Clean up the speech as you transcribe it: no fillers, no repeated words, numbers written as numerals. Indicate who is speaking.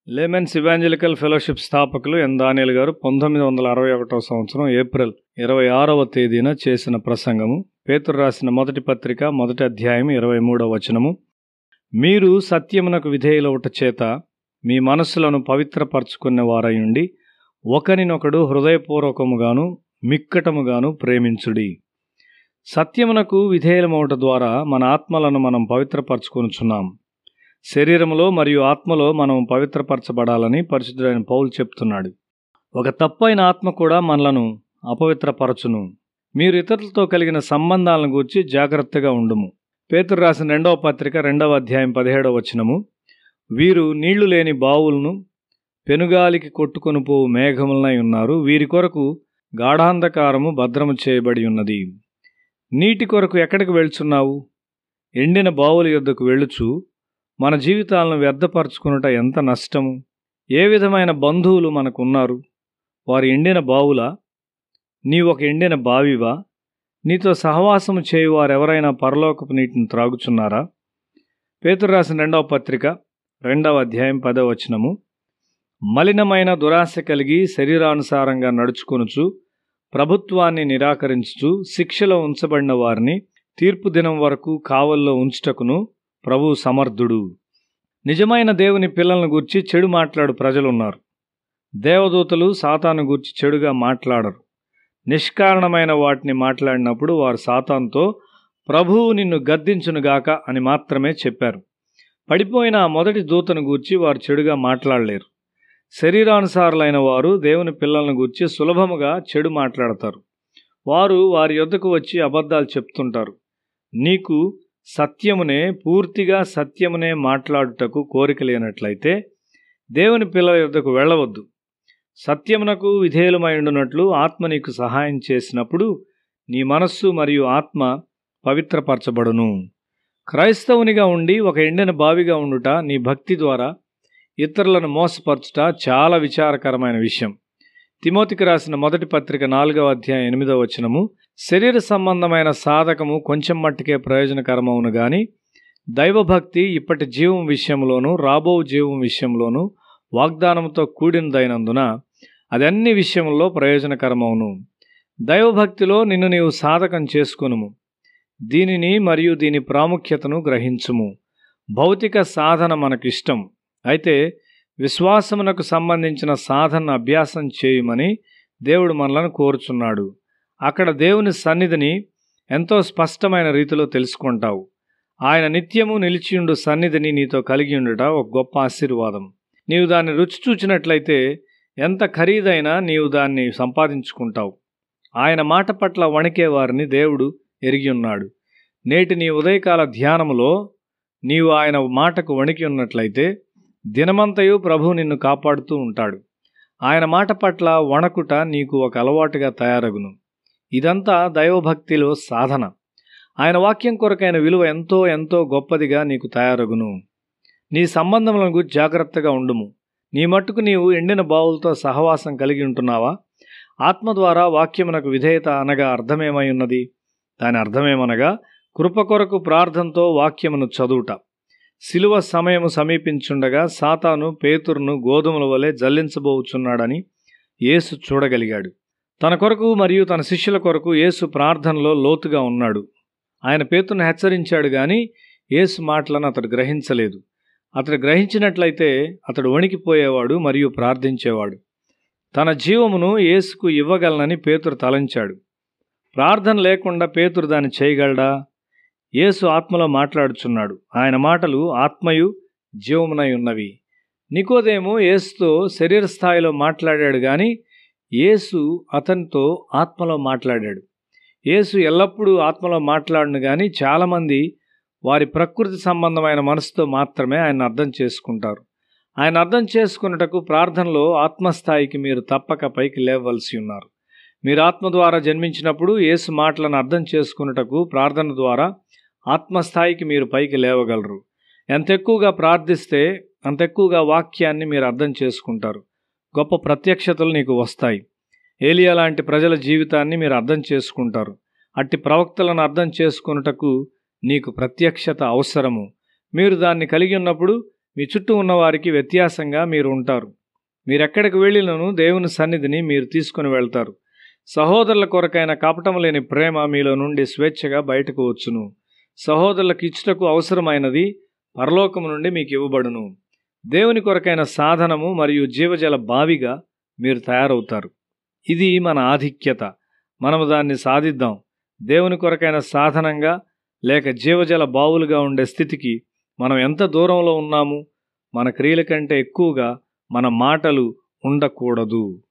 Speaker 1: Laymen's evangelical fellowship స్థాపకులు ఎన్ దానియేల్ గారు 1961 సంవత్సరం ఏప్రిల్ 26వ తేదీన చేసిన ప్రసంగము. పేతురు రాసిన మొదటి పత్రిక 1వ అధ్యాయం 23వ వచనము. మీరు సత్యమునకు విధేయులవుట చేత మీ మనస్సులను పవిత్రపరచుకునే వారయుండి ఒకరినొకడు హృదయపూర్వకముగాను మిక్కటముగాను ప్రేమించుడి. సత్యమునకు విధేయులమవుట ద్వారా మన ఆత్మలను మనం పవిత్రపరచుకొనుచున్నాం. శరీరములో మరియు ఆత్మలో మనం పవిత్రపరచబడాలని పరిశుద్ధుడైన పౌలు చెప్తున్నాడు. ఒక తప్పైన ఆత్మ కూడా మనలను అపవిత్రపరచును. మీరు ఇతరులతో కలిగిన సంబంధాలను గూర్చి జాగ్రత్తగా ఉండుము. పేతురు రాసిన 2వ పత్రిక 2వ అధ్యాయం 17వ వచనము. వీరు నీళ్లు లేని బావులను పెనుగాలికి కొట్టుకొని పోవు మేఘములనై ఉన్నారు. వీరి కొరకు గాఢాంధకారము భద్రము చేయబడి ఉన్నది. నీటి కొరకు ఎక్కడికి వెళ్తున్నావు? ఎండిన బావుల యొద్దకు వెళ్ళుచు మన జీవితాలను వ్యర్థపరచుకునుట ఎంత నష్టము. ఏ విధమైన బంధువులు మనకున్నారు? వారు ఎండిన బావులా? నీవు ఒక ఎండిన బావివా? నీతో సహవాసము చేయువారెవరైనా పరలోకపు నీటిని త్రాగుచున్నారా? పేతురు రాసిన 2వ పత్రిక 2వ అధ్యాయం 10వ వచనము. మలినమైన దురాశ కలిగి శరీరానుసారంగా నడుచుకొనుచు ప్రభుత్వాన్ని నిరాకరించుచు శిక్షలో ఉంచబడిన వారిని తీర్పు దినం వరకు కావల్లో ఉంచుటకును ప్రభువు సమర్థుడు. నిజమైన దేవుని పిల్లలను గూర్చి చెడు మాట్లాడు ప్రజలున్నారు. దేవదూతలు సాతాను గూర్చి చెడుగా మాట్లాడరు. నిష్కారణమైన వాటిని మాట్లాడినప్పుడు వారు సాతానుతో ప్రభువు నిన్ను గద్దించునుగాక అని మాత్రమే చెప్పారు. పడిపోయిన ఆ మొదటి దూతను గూర్చి వారు చెడుగా మాట్లాడలేరు. శరీరానుసారులైన వారు దేవుని పిల్లలను గూర్చి సులభముగా చెడు మాట్లాడతారు. వారు వారి యొద్దకు వచ్చి అబద్ధాలు చెప్తుంటారు. నీకు సత్యమునే పూర్తిగా సత్యమునే మాట్లాడుటకు కోరిక లేనట్లయితే దేవుని పిల్లల యొద్దకు వెళ్ళవద్దు. సత్యమునకు విధేయులమైండునట్లు ఆత్మ నీకు సహాయం చేసినప్పుడు నీ మనస్సు మరియు ఆత్మ పవిత్రపరచబడును. క్రైస్తవునిగా ఉండి ఒక ఎండిన బావిగా ఉండుట నీ భక్తి ద్వారా ఇతరులను మోసపరచుట చాలా విచారకరమైన విషయం. తిమోతికి రాసిన మొదటి పత్రిక 4వ అధ్యాయం 8వ వచనము. శరీర సంబంధమైన సాధకము కొంచెం మట్టుకే ప్రయోజనకరమవును గాని దైవభక్తి ఇప్పటి జీవం విషయంలోనూ రాబో జీవం విషయంలోనూ వాగ్దానంతో కూడినదైనందున అది అన్ని విషయంలో ప్రయోజనకరమవును. దైవభక్తిలో నిన్ను నీవు సాధకం చేసుకొనుము. దీనిని మరియు దీని ప్రాముఖ్యతను గ్రహించుము. భౌతిక సాధన మనకిష్టం. అయితే విశ్వాసమునకు సంబంధించిన సాధన అభ్యాసం చేయమని దేవుడు మనలను కోరుచున్నాడు. అక్కడ దేవుని సన్నిధిని ఎంతో స్పష్టమైన రీతిలో తెలుసుకుంటావు. ఆయన నిత్యము నిలిచియుండు సన్నిధిని నీతో కలిగి ఉండుట ఒక గొప్ప ఆశీర్వాదం. నీవు దాన్ని రుచి చూచినట్లయితే ఎంత ఖరీదైనా నీవు దాన్ని సంపాదించుకుంటావు. ఆయన మాట పట్ల వణికే వారిని దేవుడు ఎరిగి ఉన్నాడు. నేటి నీ ఉదయకాల ధ్యానములో నీవు ఆయన మాటకు వణికి ఉన్నట్లయితే దినమంతయు ప్రభువు నిన్ను కాపాడుతూ ఉంటాడు. ఆయన మాట పట్ల వణకుట నీకు ఒక అలవాటుగా తయారగును. ఇదంతా దైవభక్తిలో సాధన. ఆయన వాక్యం కొరకైన విలువ ఎంతో ఎంతో గొప్పదిగా నీకు తయారగును. నీ సంబంధములను గురించి జాగ్రత్తగా ఉండుము. నీ మట్టుకు నీవు ఎండిన బావులతో సహవాసం కలిగి ఉంటున్నావా? ఆత్మ ద్వారా వాక్యమునకు విధేయత అనగా అర్థమేమై ఉన్నది? దాని అర్థమేమనగా కృప కొరకు ప్రార్థనతో వాక్యమును చదువుట. శిలువ సమయము సమీపించుండగా సాతాను పేతురును గోధుమల వలె జల్లించబోచున్నాడని యేసు చూడగలిగాడు. తన కొరకు మరియు తన శిష్యుల కొరకు యేసు ప్రార్థనలో లోతుగా ఉన్నాడు. ఆయన పేతురును హెచ్చరించాడు గాని యేసు మాటలను అతడు గ్రహించలేదు. అతడు గ్రహించినట్లయితే అతడు వణికిపోయేవాడు మరియు ప్రార్థించేవాడు. తన జీవమును యేసుకు ఇవ్వగలనని పేతురు తలంచాడు. ప్రార్థన లేకుండా పేతురు దాన్ని చేయగలడా? యేసు ఆత్మలో మాట్లాడుచున్నాడు. ఆయన మాటలు ఆత్మయు జీవమునై ఉన్నవి. నికోదేము యేసుతో శరీర స్థాయిలో మాట్లాడాడు గాని యేసు అతనితో ఆత్మలో మాట్లాడాడు. యేసు ఎల్లప్పుడూ ఆత్మలో మాట్లాడును గాని చాలామంది వారి ప్రకృతి సంబంధమైన మనసుతో మాత్రమే ఆయన అర్థం చేసుకుంటారు. ఆయన అర్థం చేసుకున్నటకు ప్రార్థనలో ఆత్మస్థాయికి మీరు తప్పక పైకి లేవలసి ఉన్నారు. మీరు ఆత్మ ద్వారా జన్మించినప్పుడు యేసు మాటలను అర్థం చేసుకున్నటకు ప్రార్థన ద్వారా ఆత్మస్థాయికి మీరు పైకి లేవగలరు. ఎంత ఎక్కువగా ప్రార్థిస్తే అంత ఎక్కువగా వాక్యాన్ని మీరు అర్థం చేసుకుంటారు. గొప్ప ప్రత్యక్షతలు నీకు వస్తాయి. ఏలియా లాంటి ప్రజల జీవితాన్ని మీరు అర్థం చేసుకుంటారు. అట్టి ప్రవక్తలను అర్థం చేసుకున్నటకు నీకు ప్రత్యక్షత అవసరము. మీరు దాన్ని కలిగి ఉన్నప్పుడు మీ చుట్టూ ఉన్నవారికి వ్యత్యాసంగా మీరు ఉంటారు. మీరెక్కడికి వెళ్ళినను దేవుని సన్నిధిని మీరు తీసుకుని వెళ్తారు. సహోదరుల కొరకైన కపటం లేని ప్రేమ మీలో నుండి స్వేచ్ఛగా బయటకు వచ్చును. సహోదరులకు ఇచ్చుటకు అవసరమైనది పరలోకము నుండి మీకు ఇవ్వబడును. దేవుని కొరకైన సాధనము మరియు జీవజల బావిగా మీరు తయారవుతారు. ఇది మన ఆధిక్యత. మనము దాన్ని సాధిద్దాం. దేవుని కొరకైన సాధనంగా లేక జీవజల బావులుగా ఉండే స్థితికి మనం ఎంత దూరంలో ఉన్నాము? మన క్రియల కంటే ఎక్కువగా మన మాటలు ఉండకూడదు.